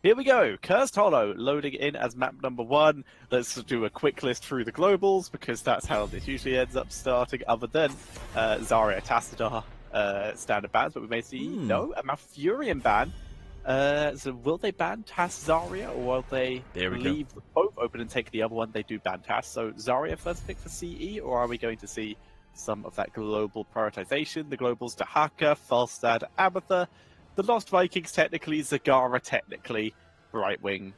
Here we go, Cursed Hollow loading in as map number 1. Let's do a quick list through the globals because that's how this usually ends up starting, other than Zarya Tassadar standard bans, but we may see, no, a Malfurion ban. So will they ban Tass Zarya, or will they leave both open and take the other one? They do ban Tass. So Zarya first pick for CE, or are we going to see some of that global prioritization? The globals to Haka, Falstad, Abatha, the Lost Vikings technically, Zagara technically, Brightwing.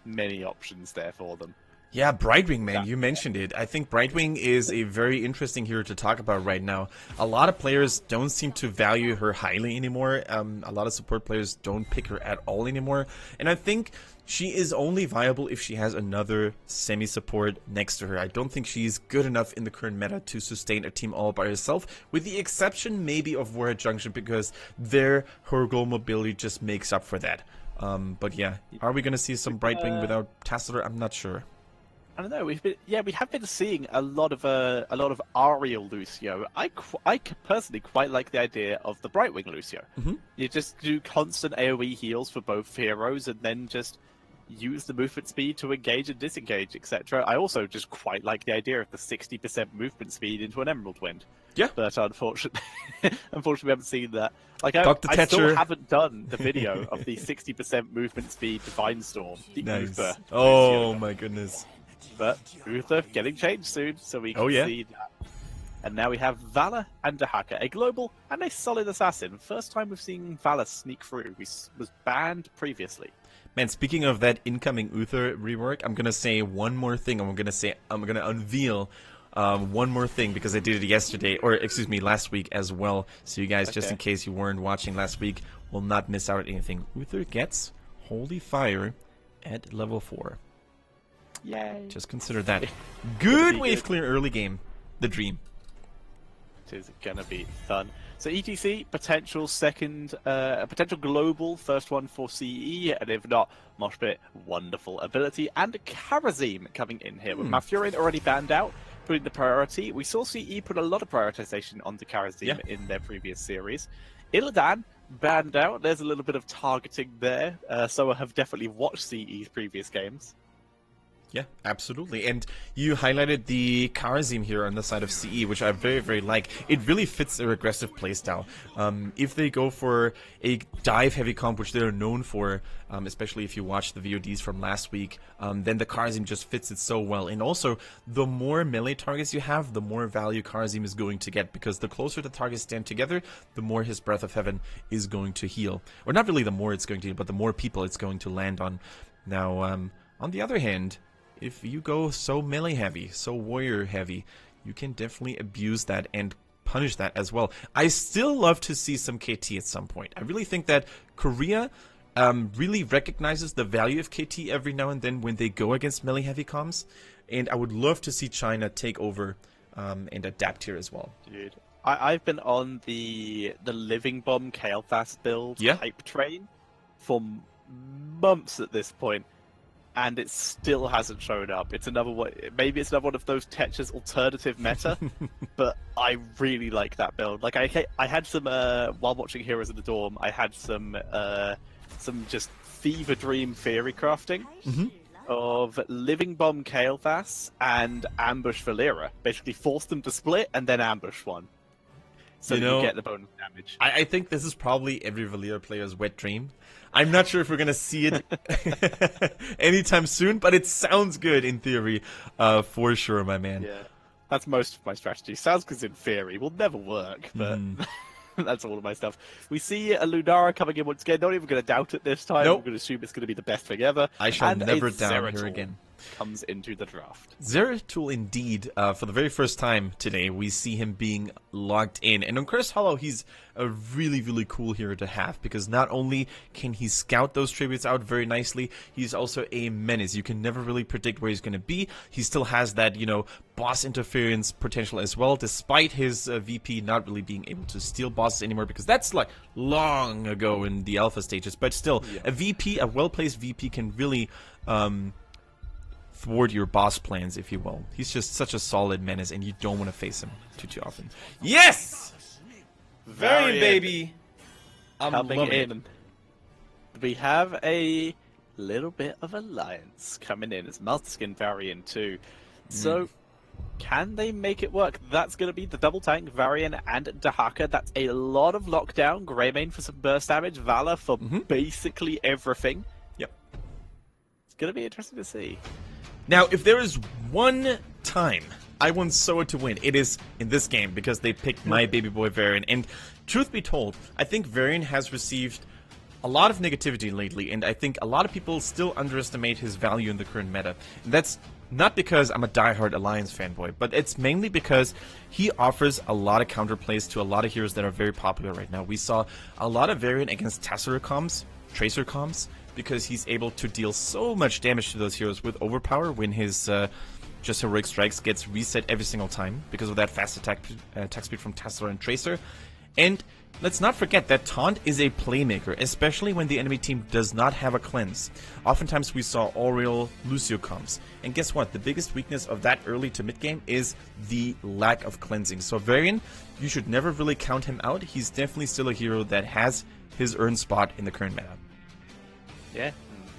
Many options there for them. Yeah, Brightwing, man, you mentioned it. I think Brightwing is a very interesting hero to talk about right now. A lot of players don't seem to value her highly anymore. A lot of support players don't pick her at all anymore. And I think she is only viable if she has another semi-support next to her. I don't think she's good enough in the current meta to sustain a team all by herself, with the exception maybe of Warhead Junction, because her global mobility just makes up for that. But yeah, are we going to see some Brightwing without Tassadar? I'm not sure. I don't know. We have been seeing a lot of Ariel Lucio. I personally quite like the idea of the Brightwing Lucio. You just do constant AoE heals for both heroes, and then just use the movement speed to engage and disengage, etc. I also just quite like the idea of the 60% movement speed into an Emerald Wind. Yeah, but unfortunately, we haven't seen that. Like I still haven't done the video of the 60% movement speed Divine Storm. The Uther. Oh my goodness. But Uther getting changed soon, so we can see that. And now we have Valor and Dahaka, a global and a solid assassin. First time we've seen Valor sneak through. He was banned previously. Man, speaking of that incoming Uther rework, I'm gonna say one more thing. I'm gonna unveil one more thing, because I did it yesterday, or excuse me, last week as well. So you guys, just in case you weren't watching last week, will not miss out on anything. Uther gets Holy Fire at level 4. Yay. Just consider that. Good wave clear early game. The dream. It is gonna be fun. So ETC, potential global first one for CE, and if not, Moshpit, wonderful ability. And Karazim coming in here, with Malfurion already banned out, putting the priority. We saw CE put a lot of prioritization onto Karazim in their previous series. Illidan banned out. There's a little bit of targeting there. So I have definitely watched CE's previous games. Yeah, absolutely. And you highlighted the Karazim here on the side of CE, which I very, very like. It really fits their aggressive playstyle. If they go for a dive-heavy comp, which they're known for, especially if you watch the VODs from last week, then the Karazim just fits it so well. And also, the more melee targets you have, the more value Karazim is going to get, because the closer the targets stand together, the more his Breath of Heaven is going to heal. Or not really the more it's going to heal, but the more people it's going to land on. Now, on the other hand, if you go so melee heavy, so warrior heavy, you can definitely abuse that and punish that as well. I still love to see some KT at some point. I really think that Korea really recognizes the value of KT every now and then when they go against melee heavy comms, and I would love to see China take over and adapt here as well. Dude, I've been on the Living Bomb Kael'thas build hype train for months at this point. And it still hasn't shown up. It's another one. Maybe it's another one of those Tetris alternative meta, but I really like that build. Like I had some while watching Heroes of the Dorm. I had some just fever dream theory crafting of Living Bomb Kael'thas and Ambush Valera. Basically, force them to split and then ambush one, so you get the bonus damage. I think this is probably every Valera player's wet dream. I'm not sure if we're going to see it anytime soon, but it sounds good in theory, for sure, my man. Yeah, that's most of my strategy. Sounds good in theory. Will never work, but that's all of my stuff. We see a Lunara coming in once again. Not even going to doubt it this time. Nope. We're going to assume it's going to be the best thing ever. I shall never doubt her again. Comes into the draft. Zeratul indeed, for the very first time today, we see him being logged in. And on Cursed Hollow, he's a really, really cool hero to have, because not only can he scout those tributes out very nicely, he's also a menace. You can never really predict where he's going to be. He still has that, boss interference potential as well, despite his VP not really being able to steal bosses anymore, because that's like long ago in the alpha stages. But still, a VP, a well-placed VP can really thwart your boss plans, if you will. He's just such a solid menace, and you don't want to face him too often. Yes! Varian, baby! I'm coming loving in. we have a little bit of alliance coming in as Multiskin Varian too. So, can they make it work? That's going to be the double tank, Varian and Dahaka. That's a lot of lockdown. Greymane for some burst damage, Valor for basically everything. Yep. It's going to be interesting to see. Now, if there is one time I want SoA to win, it is in this game, because they picked my baby boy Varian. And truth be told, I think Varian has received a lot of negativity lately, and I think a lot of people still underestimate his value in the current meta. And that's not because I'm a diehard Alliance fanboy, but it's mainly because he offers a lot of counterplays to a lot of heroes that are very popular right now. We saw a lot of Varian against Tesserer comms, Tracer comms, because he's able to deal so much damage to those heroes with overpower when his just heroic strikes gets reset every single time because of that fast attack speed from Tesserer and Tracer. And let's not forget that Taunt is a playmaker, especially when the enemy team does not have a cleanse. Oftentimes we saw Oriel, Lucio comms. And guess what? The biggest weakness of that early to mid game is the lack of cleansing. So Varian, you should never really count him out. He's definitely still a hero that has his earned spot in the current meta. Yeah,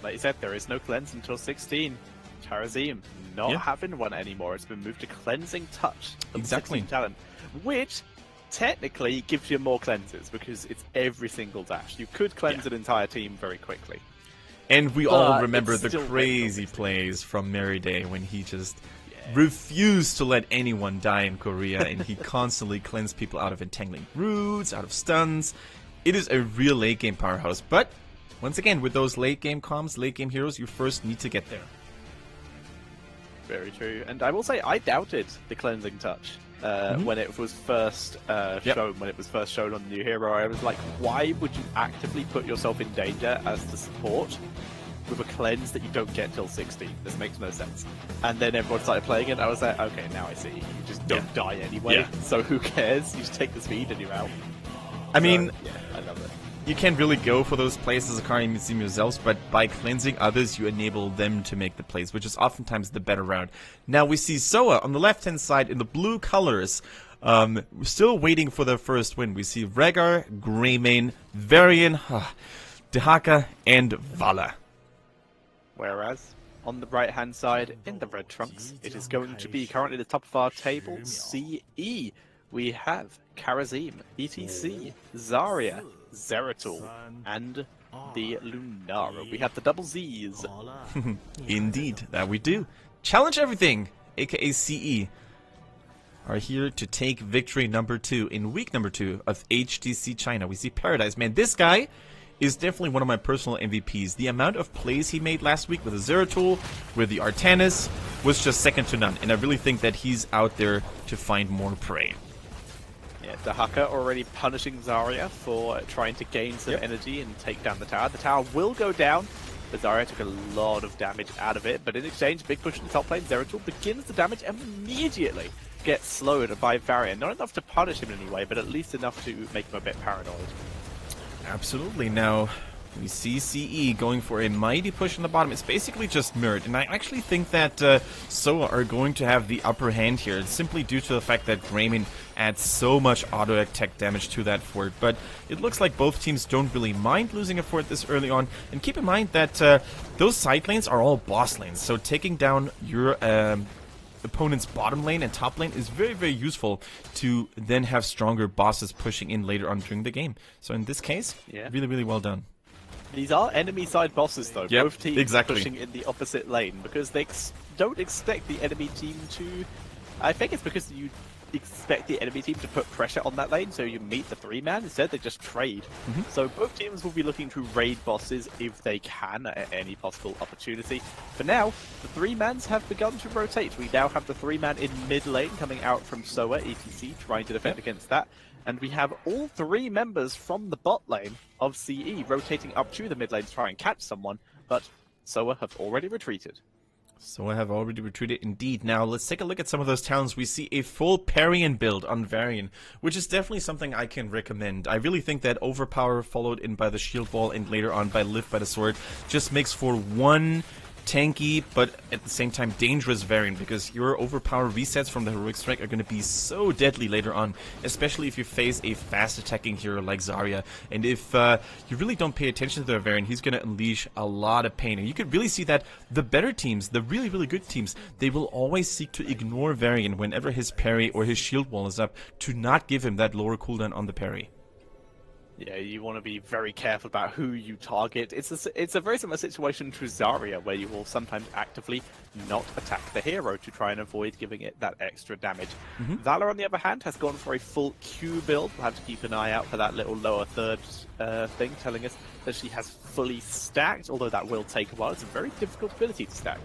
like you said, there is no cleanse until 16. Charazim not having one anymore. It's been moved to Cleansing Touch. Exactly. Talent, which technically gives you more cleanses because it's every single dash. You could cleanse an entire team very quickly. And we all remember the crazy plays from Mary Day when he just refused to let anyone die in Korea, and he constantly cleansed people out of entangling roots, out of stuns. It is a real late game powerhouse, but once again, with those late game comms, late game heroes, you first need to get there. Very true. And I will say, I doubted the Cleansing Touch. When it was first shown, when it was first shown on the new hero, I was like, why would you actively put yourself in danger as the support with a cleanse that you don't get till 16? This makes no sense. And then everyone started playing it, I was like, okay, now I see. You just don't die anyway, so who cares? You just take the speed and you're out. I mean, I love it. You can't really go for those plays as a Akari team yourselves, but by cleansing others, you enable them to make the plays, which is oftentimes the better route. Now we see SoA on the left-hand side in the blue colors, still waiting for their first win. We see Rhaegar, Greymane, Varian, Dahaka, and Vala. Whereas, on the right-hand side, in the red trunks, it is going to be currently the top of our table, CE. We have Charazim, ETC, Zarya, Zeratul, and the Lunara. We have the double Z's. Indeed, that we do. Challenge Everything, aka CE, are here to take victory number 2 in week number 2 of HGC China. We see Paradise. Man, this guy is definitely one of my personal MVPs. The amount of plays he made last week with the Zeratul, with the Artanis, was just second to none. And I really think that he's out there to find more prey. Yeah, Dahaka already punishing Zarya for trying to gain some energy and take down the tower. The tower will go down, but Zarya took a lot of damage out of it. But in exchange, big push in the top lane. Zeratul begins the damage and immediately gets slowed by Varian. Not enough to punish him in any way, but at least enough to make him a bit paranoid. Absolutely. Now, we see CE going for a mighty push on the bottom. It's basically just mirrored, and I actually think that SoA are going to have the upper hand here. It's simply due to the fact that Greymane adds so much auto-attack damage to that fort, but it looks like both teams don't really mind losing a fort this early on. And keep in mind that those side lanes are all boss lanes, so taking down your opponent's bottom lane and top lane is very, very useful to then have stronger bosses pushing in later on during the game. So in this case, really, really well done. These are enemy side bosses though, both teams pushing in the opposite lane, because they don't expect the enemy team to... I think it's because you expect the enemy team to put pressure on that lane, so you meet the 3-man, instead they just trade. So both teams will be looking to raid bosses if they can at any possible opportunity. For now, the 3-mans have begun to rotate. We now have the 3-man in mid lane coming out from SoA, ETC, trying to defend against that. And we have all 3 members from the bot lane of CE rotating up to the mid lane to try and catch someone, but SoA have already retreated. So I have already retreated indeed. Now let's take a look at some of those talents. We see a full Parian build on Varian, which is definitely something I can recommend. I really think that Overpower followed in by the Shield Wall and later on by Lift by the Sword just makes for one tanky, but at the same time dangerous variant, because your overpower resets from the Heroic Strike are going to be so deadly later on, especially if you face a fast attacking hero like Zarya. And if you really don't pay attention to the variant, he's going to unleash a lot of pain. And you could really see that the better teams, the really, really good teams, they will always seek to ignore variant whenever his parry or his shield wall is up, to not give him that lower cooldown on the parry. Yeah, you want to be very careful about who you target. It's a very similar situation to Zarya, where you will sometimes actively not attack the hero to try and avoid giving it that extra damage. Valor, on the other hand, has gone for a full Q build. We'll have to keep an eye out for that little lower third thing telling us that she has fully stacked, although that will take a while. It's a very difficult ability to stack.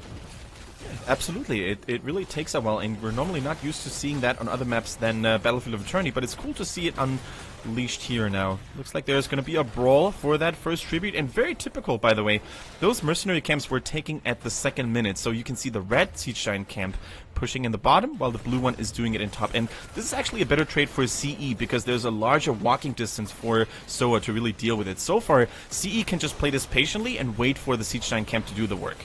Absolutely, it really takes a while, and we're normally not used to seeing that on other maps than Battlefield of Eternity, but it's cool to see it unleashed here now. Looks like there's going to be a brawl for that first tribute, and very typical, by the way. Those mercenary camps were taking at the second minute, so you can see the red Siege Giant camp pushing in the bottom, while the blue one is doing it in top. And this is actually a better trade for CE, because there's a larger walking distance for SoA to really deal with it. So far, CE can just play this patiently and wait for the Siege Giant camp to do the work.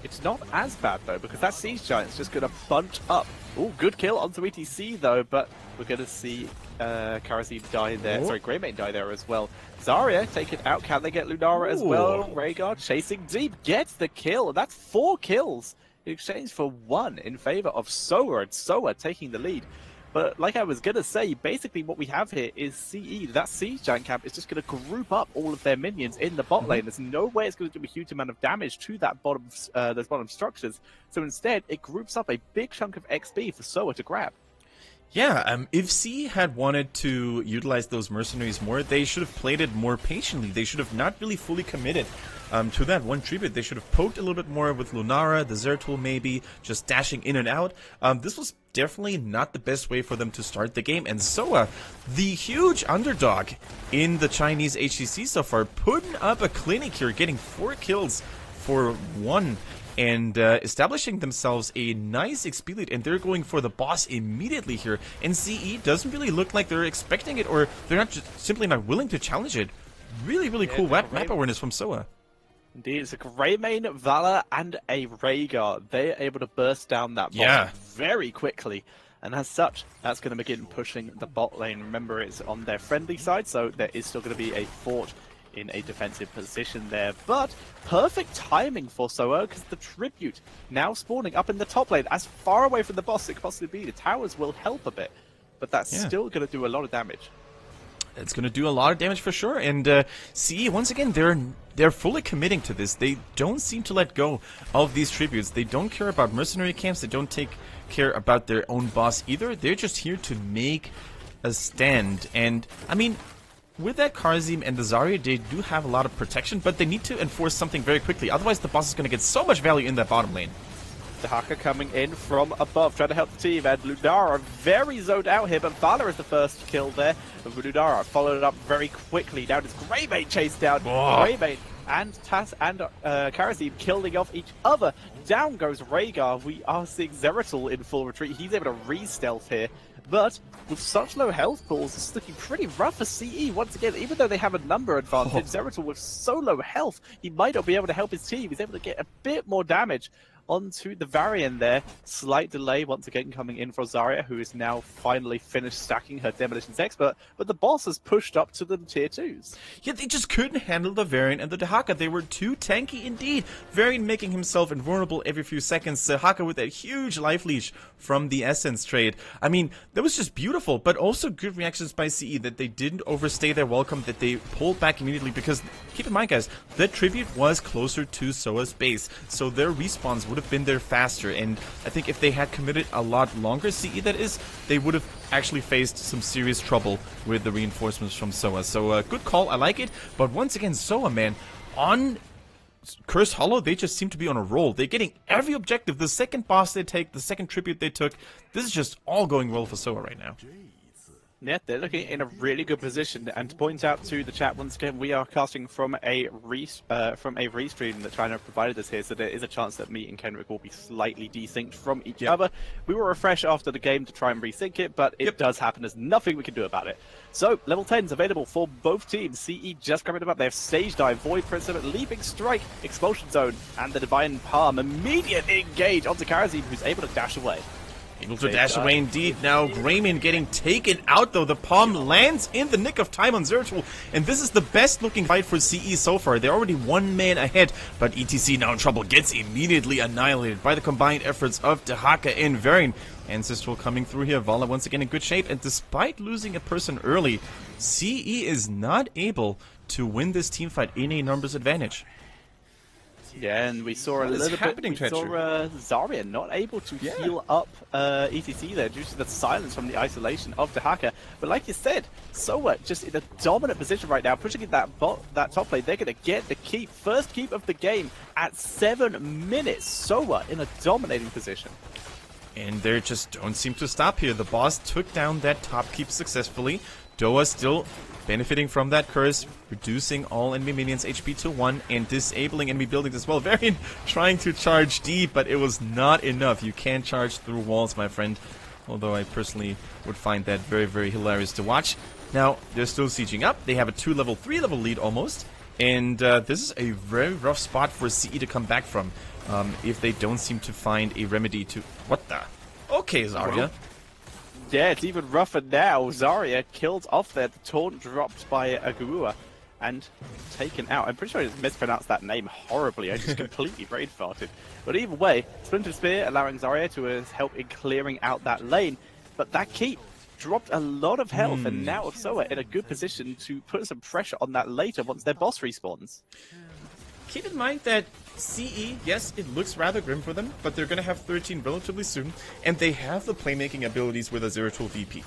It's not as bad, though, because that Siege Giant's just going to bunch up. Oh, good kill onto ETC, though, but we're going to see Karasim die there. Sorry, Greymane die there as well. Zarya take it out. Can they get Lunara as well? Rhaegar chasing deep, gets the kill. That's 4 kills in exchange for 1 in favor of SoA, and SoA taking the lead. But like I was going to say, basically what we have here is CE. That Siege Giant camp is just going to group up all of their minions in the bot lane. There's no way it's going to do a huge amount of damage to that bottom, those bottom structures. So instead, it groups up a big chunk of XP for SoA to grab. Yeah, if C had wanted to utilize those mercenaries more, they should have played it more patiently. They should have not really fully committed to that one tribute. They should have poked a little bit more with Lunara, the Zeratul maybe, just dashing in and out. This was definitely not the best way for them to start the game. And SoA, the huge underdog in the Chinese HGC so far, putting up a clinic here, getting 4 kills for 1. And establishing themselves a nice XP lead, and they're going for the boss immediately here. And CE doesn't really look like they're expecting it, or they're not just simply not willing to challenge it. Really, really cool map awareness from SoA. Indeed, it's a Greymane, Valor, and a Rhaegar. They're able to burst down that boss very quickly. And as such, that's going to begin pushing the bot lane. Remember, it's on their friendly side, so there is still going to be a fort in a defensive position there, but perfect timing for SoA, because the tribute now spawning up in the top lane, as far away from the boss it could possibly be. The towers will help a bit, but that's still going to do a lot of damage. It's going to do a lot of damage for sure, and CE, once again, they're fully committing to this. They don't seem to let go of these tributes. They don't care about mercenary camps. They don't take care about their own boss either. They're just here to make a stand, and I mean, with that Karasim and the Zarya, they do have a lot of protection, but they need to enforce something very quickly. Otherwise, the boss is going to get so much value in that bottom lane. Dahaka coming in from above, trying to help the team, and Lunara very zoned out here, but Valor is the first kill there. Lunara followed it up very quickly. Now does Greymane chase down Greymane, and Tass and Karasim killing off each other. Down goes Rhaegar. We are seeing Zeratul in full retreat. He's able to re-stealth here. But with such low health pools, it's looking pretty rough for CE. Once again, even though they have a number advantage, Zeratul with so low health, he might not be able to help his team. He's able to get a bit more damage onto the Varian there. Slight delay once again coming in for Zarya, who is now finally finished stacking her Demolitions Expert, but the boss has pushed up to the tier 2s. Yeah, they just couldn't handle the Varian and the Dahaka. They were too tanky indeed. Varian making himself invulnerable every few seconds. Dahaka with that huge life leash from the Essence trade. I mean, that was just beautiful, but also good reactions by CE that they didn't overstay their welcome, that they pulled back immediately, because keep in mind, guys, that tribute was closer to SoA's base, so their respawns would have been there faster, and I think if they had committed a lot longer, CE that is, they would have actually faced some serious trouble with the reinforcements from SoA. So good call, I like it, but once again, SoA, man, on Cursed Hollow, they just seem to be on a roll. They're getting every objective. The second boss they take, the second tribute they took, this is just all going well for SoA right now. Yeah, they're looking in a really good position. And to point out to the chat once again, we are casting from a restream that China provided us here, so there is a chance that me and Kenrick will be slightly desynced from each other. We will refresh after the game to try and resync it, but it does happen. There's nothing we can do about it. So level 10 is available for both teams. CE just grabbing them up. They have Stage Dive, Void Prism, Leaping Strike, Expulsion Zone, and the Divine Palm. Immediate engage onto Karazim, who's able to dash away. Able to dash away indeed. Now Grayman getting taken out though. The palm lands in the nick of time on Zeratul, and this is the best looking fight for CE so far. They're already one man ahead, but ETC now in trouble, gets immediately annihilated by the combined efforts of Dehaka and Varian. Ancestral coming through here. Vala once again in good shape, and despite losing a person early, CE is not able to win this team fight in a numbers advantage. Yeah, and we saw a little bit. We saw Zarya not able to heal up ETC there due to the silence from the isolation of Dehaka. But like you said, SoA just in a dominant position right now, pushing in that top lane. They're going to get the keep, first keep of the game at 7 minutes. SoA in a dominating position. And they just don't seem to stop here. The boss took down that top keep successfully. Doa still benefiting from that curse, reducing all enemy minions HP to 1 and disabling enemy buildings as well. Varian trying to charge deep, but it was not enough. You can't charge through walls, my friend. Although I personally would find that very, very hilarious to watch. Now, they're still sieging up. They have a 2-level, 3-level lead almost. And this is a very rough spot for CE to come back from if they don't seem to find a remedy to... What the? Okay, Zarya. Yeah, it's even rougher now. Zarya killed off there. The taunt dropped by Agua and taken out. I'm pretty sure I just mispronounced that name horribly. I just completely brain farted. But either way, Splinter Spear allowing Zarya to help in clearing out that lane. But that keep dropped a lot of health, and now SoA in a good position to put some pressure on that later once their boss respawns. Keep in mind that CE, yes, it looks rather grim for them, but they're going to have 13 relatively soon, and they have the playmaking abilities with a Zeratul VP.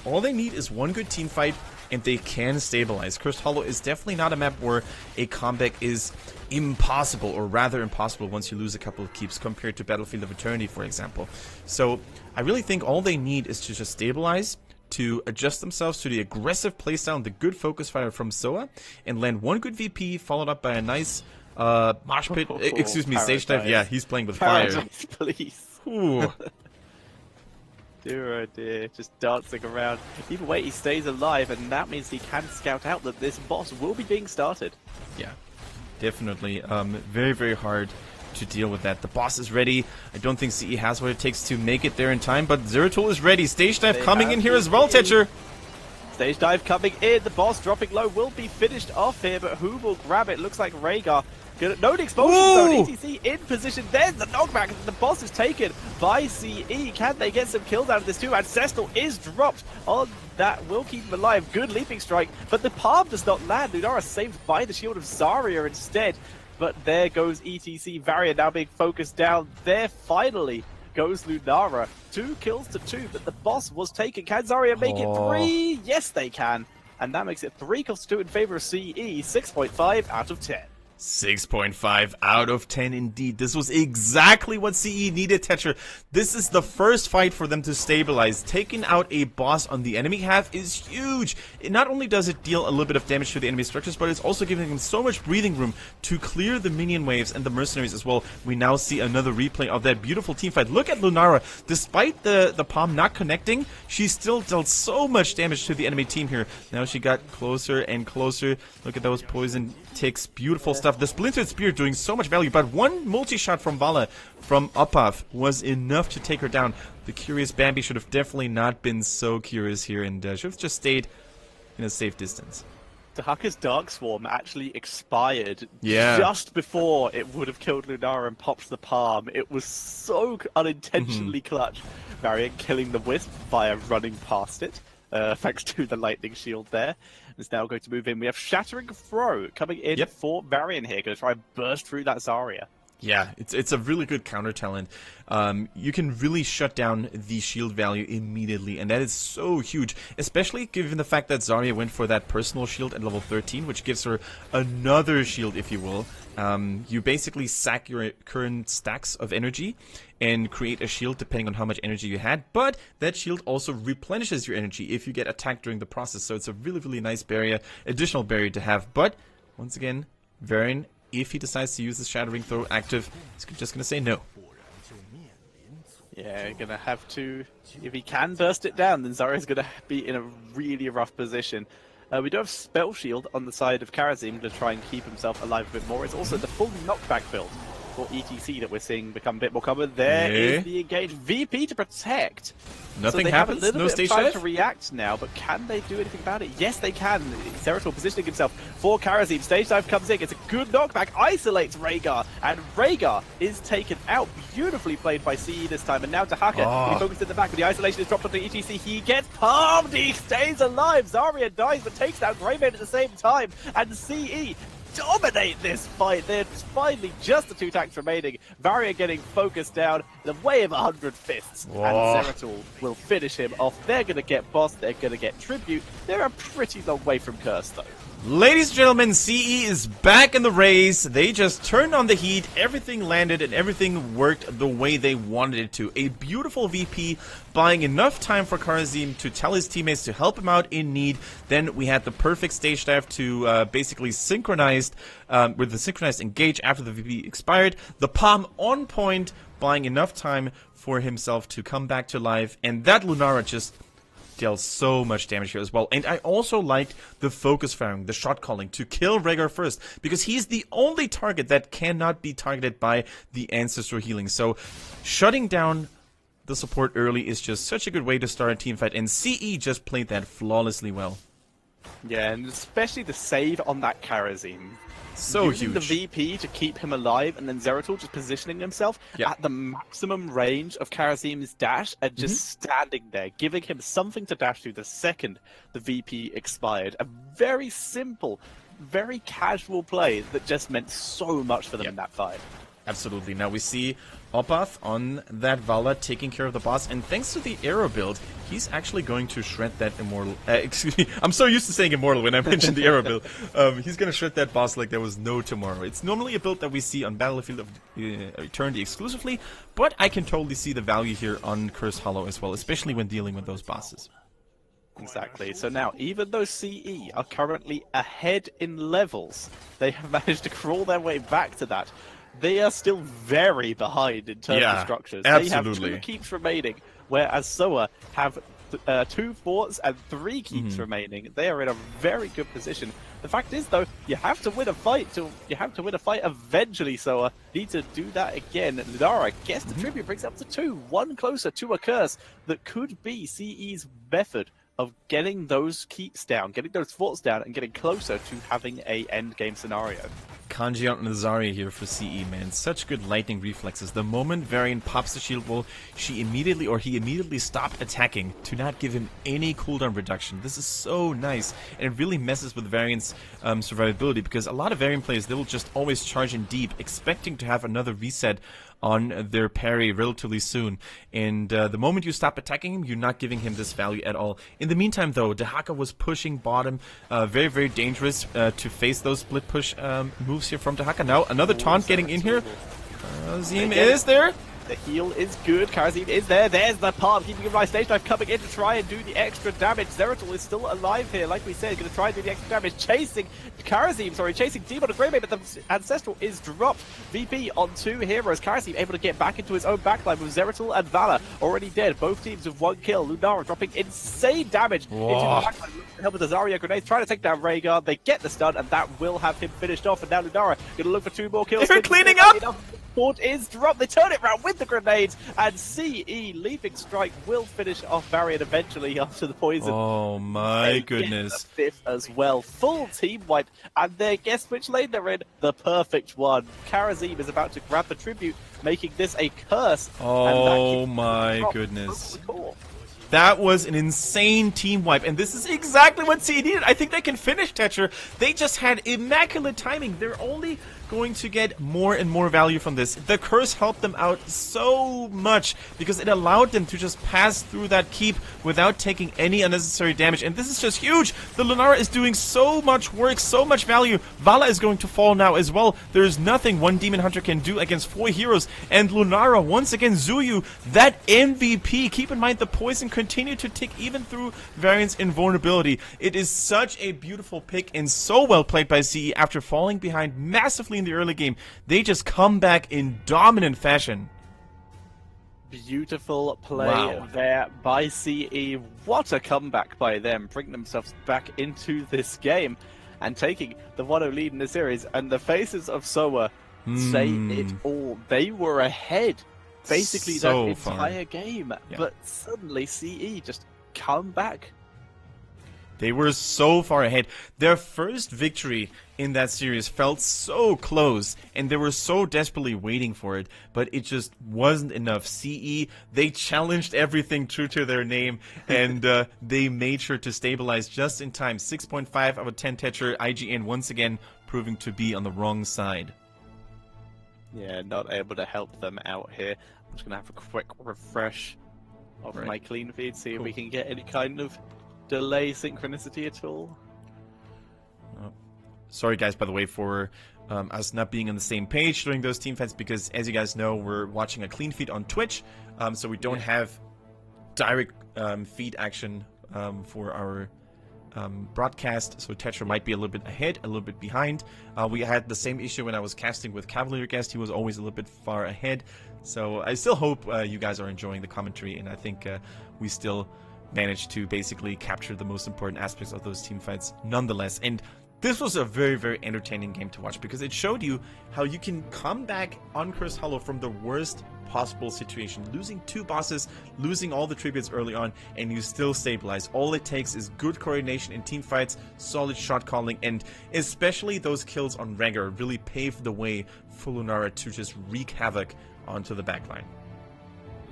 All they need is one good team fight, and they can stabilize. Cursed Hollow is definitely not a map where a comeback is impossible, or rather impossible once you lose a couple of keeps compared to Battlefield of Eternity, for example. So I really think all they need is to just stabilize, to adjust themselves to the aggressive playstyle and the good focus fire from SoA, and land one good VP followed up by a nice mosh pit, excuse me, stage dive. Yeah, he's playing with fire. Please. Ooh. Dear oh dear, just dancing around. Either way, he stays alive, and that means he can scout out that this boss will be being started. Yeah, definitely. Very, very hard to deal with that. The boss is ready. I don't think CE has what it takes to make it there in time, but Zeratul is ready. Stage dive coming in here as well, Tetcher. Stage dive coming in. The boss dropping low will be finished off here, but who will grab it? Looks like Rhaegar. No expulsion zone. ETC in position. There's the knockback. The boss is taken by CE. Can they get some kills out of this too? Ancestral is dropped on that. Will keep him alive. Good leaping strike, but the palm does not land. Lunara saved by the shield of Zarya instead. But there goes ETC. Varian now being focused down. There finally goes Lunara. 2 kills to 2, but the boss was taken. Can Zarya make it 3? Yes, they can. And that makes it 3 kills to 2 in favor of CE. 6.5 out of 10. 6.5 out of 10 indeed. This was exactly what CE needed, Tetcher. This is the first fight for them to stabilize. Taking out a boss on the enemy half is huge. Not only does it deal a little bit of damage to the enemy structures, but it's also giving them so much breathing room to clear the minion waves and the mercenaries as well. We now see another replay of that beautiful team fight. Look at Lunara. Despite the palm not connecting, she still dealt so much damage to the enemy team here. Now she got closer and closer. Look at those poison ticks. Beautiful stuff. The Splintered Spear doing so much value, but one multi-shot from Vala from Upav was enough to take her down. The Curious Bambi should have definitely not been so curious here and should have just stayed in a safe distance. Dehaka's Dark Swarm actually expired just before it would have killed Lunara and popped the palm. It was so unintentionally clutch. Varian killing the Wisp via running past it. Thanks to the lightning shield there. It's now going to move in. We have Shattering Throw coming in for Varian here. Going to try and burst through that Zarya. Yeah, it's a really good counter talent. You can really shut down the shield value immediately, and that is so huge, especially given the fact that Zarya went for that personal shield at level 13, which gives her another shield, if you will. You basically sack your current stacks of energy and create a shield depending on how much energy you had, but that shield also replenishes your energy if you get attacked during the process, so it's a really, really nice barrier, additional barrier to have. But, once again, Varian, if he decides to use the Shattering Throw active, he's just going to say no. Yeah, gonna have to, if he can burst it down, then Zarya's gonna be in a really rough position. We do have Spell Shield on the side of Karazim to try and keep himself alive a bit more. It's also the full knockback build for ETC that we're seeing become a bit more common. There is the engaged VP to protect. Nothing so happens? Have a little no bit stage of time dive? to react now, but can they do anything about it? Yes, they can. Zeratul positioning himself for Karazim. Stage dive comes in. It's a good knockback. Isolates Rhaegar. And Rhaegar is taken out. Beautifully played by CE this time. And now Dahaka. He focused in the back, but the isolation is dropped onto ETC. He gets palmed. He stays alive. Zarya dies, but takes down Greymane at the same time. And CE dominate this fight. There's finally just the 2 tanks remaining. Varian getting focused down. The way of 100 fists. Whoa. And Zeratul will finish him off. They're going to get boss. They're going to get tribute. They're a pretty long way from Curse, though. Ladies and gentlemen, CE is back in the race. They just turned on the heat. Everything landed and everything worked the way they wanted it to. A beautiful VP buying enough time for Karazim to tell his teammates to help him out in need. Then we had the perfect stage dive to basically synchronized with the synchronized engage after the VP expired. The palm on point, buying enough time for himself to come back to life. And that Lunara just dealt so much damage here as well. And I also liked the focus firing, the shot calling to kill Rhaegar first, because he's the only target that cannot be targeted by the ancestral healing. So shutting down the support early is just such a good way to start a team fight, and CE just played that flawlessly well. Yeah, and especially the save on that Karazim. So using huge. the VP to keep him alive, and then Zeratul just positioning himself at the maximum range of Karazim's dash and just standing there, giving him something to dash to the second the VP expired. A very simple, very casual play that just meant so much for them in that fight. Absolutely. Now we see Opath on that Vala taking care of the boss, and thanks to the arrow build, he's actually going to shred that immortal. Excuse me, I'm so used to saying immortal when I mentioned the arrow build. He's going to shred that boss like there was no tomorrow. It's normally a build that we see on Battlefield of Eternity exclusively, but I can totally see the value here on Cursed Hollow as well, especially when dealing with those bosses. Exactly. So now, even though CE are currently ahead in levels, they have managed to crawl their way back to that. They are still very behind in terms of structures. Absolutely. They have 2 keeps remaining, whereas SoA have 2 forts and 3 keeps remaining. They are in a very good position. The fact is, though, you have to win a fight. You have to win a fight eventually. SoA need to do that again. Lunara gets the tribute, brings it up to 2, 1 closer to a curse that could be CE's method of getting those keeps down, getting those forts down, and getting closer to having a end game scenario. Kanji out on Zarya here for CE, man. Such good lightning reflexes. The moment Varian pops the shield wall, he immediately stopped attacking to not give him any cooldown reduction. This is so nice, and it really messes with Varian's survivability, because a lot of Varian players, they will just always charge in deep, expecting to have another reset on their parry relatively soon. And the moment you stop attacking him, you're not giving him this value at all. In the meantime, though, Dahaka was pushing bottom. Very, very dangerous to face those split push moves here from Dahaka. Now, another taunt getting in here. Zim is there. The heal is good. Karazim is there. There's the palm. Keeping him right. Stage dive coming in to try and do the extra damage. Zeratul is still alive here. Like we said, going to try and do the extra damage. Chasing Demon of Greymane, but the Ancestral is dropped. VP on 2 heroes. Karazim able to get back into his own backline with Zeratul and Vala already dead. Both teams with 1 kill. Lunara dropping insane damage into the backline. Help with the Zarya grenades. Trying to take down Rhaegar. They get the stun, and that will have him finished off. And now Lunara going to look for 2 more kills. They're cleaning up! Fort is dropped. They turn it around with the grenades, and CE Leaping Strike will finish off Varian eventually after the poison. Oh my goodness. The 5th as well. Full team wipe, and they guess which lane they're in. The perfect one. Karazim is about to grab the tribute, making this a curse. Oh my goodness. That was an insane team wipe, and this is exactly what CE needed. I think they can finish Tetcher. They just had immaculate timing. Their only going to get more and more value from this. The curse helped them out so much because it allowed them to just pass through that keep without taking any unnecessary damage. And this is just huge. The Lunara is doing so much work, so much value. Vala is going to fall now as well. There is nothing one Demon Hunter can do against 4 heroes. And Lunara, once again, Zuyu, that MVP. Keep in mind the poison continued to tick even through Variant's invulnerability. It is such a beautiful pick and so well played by CE after falling behind massively in the early game. They just come back in dominant fashion. Beautiful play there by CE. What a comeback by them, bringing themselves back into this game and taking the 1-0 lead in the series. And the faces of SoA say it all. They were ahead basically So that entire game, but suddenly CE just come back. They were so far ahead. Their first victory in that series felt so close, and they were so desperately waiting for it, but it just wasn't enough. CE, they challenged everything true to their name, and they made sure to stabilize just in time. 6.5 out of 10 Tetra. IGN once again proving to be on the wrong side. Yeah, not able to help them out here. I'm just going to have a quick refresh of my clean feed, see if we can get any kind of delay synchronicity at all. Sorry guys, by the way, for us not being on the same page during those team fights, because as you guys know, we're watching a clean feed on Twitch, so we don't have direct feed action for our broadcast, so Tetra might be a little bit ahead, a little bit behind. We had the same issue when I was casting with Cavalier Guest. He was always a little bit far ahead, so I still hope you guys are enjoying the commentary, and I think we still managed to basically capture the most important aspects of those team fights nonetheless. And this was a very, very entertaining game to watch because it showed you how you can come back on Cursed Hollow from the worst possible situation, losing 2 bosses, losing all the tributes early on, and you still stabilize. All it takes is good coordination in team fights, solid shot calling, and especially those kills on Rengar really paved the way for Lunara to just wreak havoc onto the backline.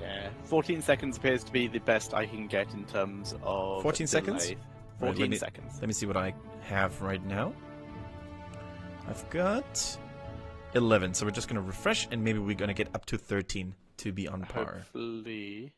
Yeah, 14 seconds appears to be the best I can get in terms of 14 seconds? delay. 14 seconds. Let me see what I have right now. I've got 11, so we're just going to refresh, and maybe we're going to get up to 13 to be on par. Hopefully.